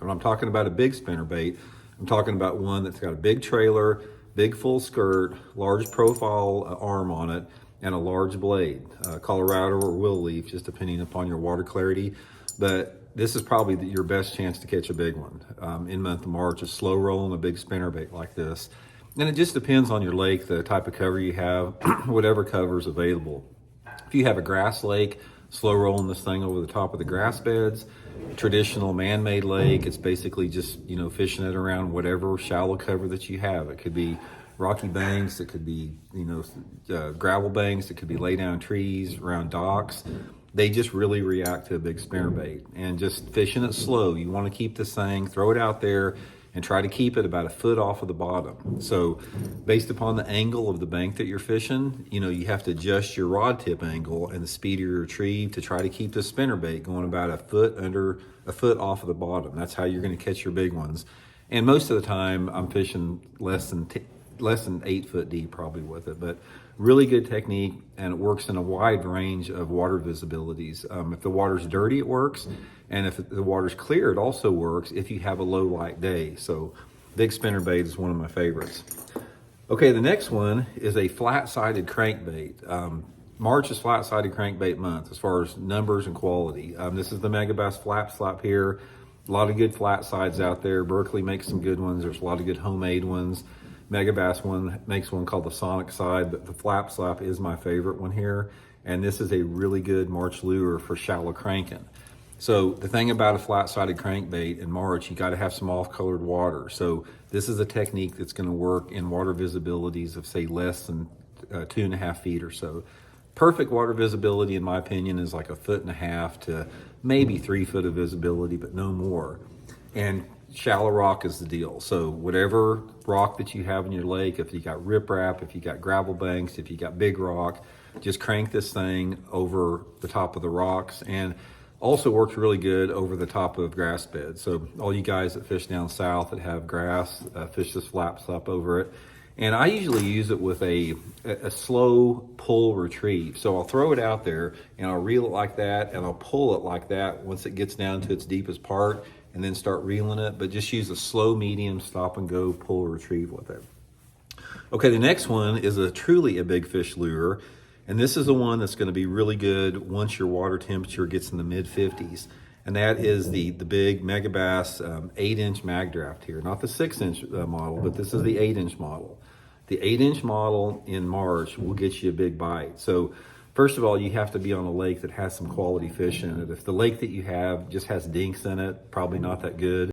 When I'm talking about a big spinnerbait, I'm talking about one that's got a big trailer, big full skirt, large profile arm on it, and a large blade, Colorado or willow leaf, just depending upon your water clarity. But this is probably your best chance to catch a big one in month of March, a slow rolling a big spinnerbait like this. And it just depends on your lake, the type of cover you have, whatever cover is available. If you have a grass lake, slow rolling this thing over the top of the grass beds. Traditional man-made lake, it's basically just, fishing it around whatever shallow cover that you have. It could be rocky banks, it could be, gravel banks, it could be lay down trees around docks. They just really react to a big spinnerbait, and just fishing it slow. You want to keep this thing, throw it out there, and try to keep it about a foot off of the bottom. So based upon the angle of the bank that you're fishing, you have to adjust your rod tip angle and the speed of your retrieve to try to keep the spinnerbait going about a foot off of the bottom. That's how you're going to catch your big ones. And most of the time I'm fishing less than 8 foot deep probably with it, but really good technique, and it works in a wide range of water visibilities. If the water's dirty, it works, and if the water's clear, it also works if you have a low light day. So big spinnerbait is one of my favorites. Okay, the next one is a flat-sided crankbait. March is flat-sided crankbait month as far as numbers and quality. This is the Megabass Flap Slap here. A lot of good flat sides out there. Berkley makes some good ones. There's a lot of good homemade ones. Megabass makes one called the Sonic Side, but the Flap Slap is my favorite one here. And this is a really good March lure for shallow cranking. So the thing about a flat-sided crankbait in March, you got to have some off-colored water. So this is a technique that's going to work in water visibilities of, say, less than 2.5 feet or so. Perfect water visibility, in my opinion, is like 1.5 feet to maybe 3 foot of visibility, but no more. And shallow rock is the deal. So whatever rock that you have in your lake, if you got riprap, if you got gravel banks, if you got big rock, just crank this thing over the top of the rocks. And also works really good over the top of grass beds. So all you guys that fish down south that have grass, fish this Flap Slap over it. And I usually use it with a slow pull retrieve. So I'll throw it out there and I'll reel it like that, and I'll pull it like that once it gets down to its deepest part, and then start reeling it, but just use a slow, medium, stop and go, pull, retrieve with it. Okay, the next one is truly a big fish lure, and this is the one that's gonna be really good once your water temperature gets in the mid-50s, and that is the big Megabass 8-inch mag draft here. Not the 6-inch model, but this is the 8-inch model. The 8-inch model in March will get you a big bite. So first of all, you have to be on a lake that has some quality fish in it. If the lake that you have just has dinks in it, probably not that good.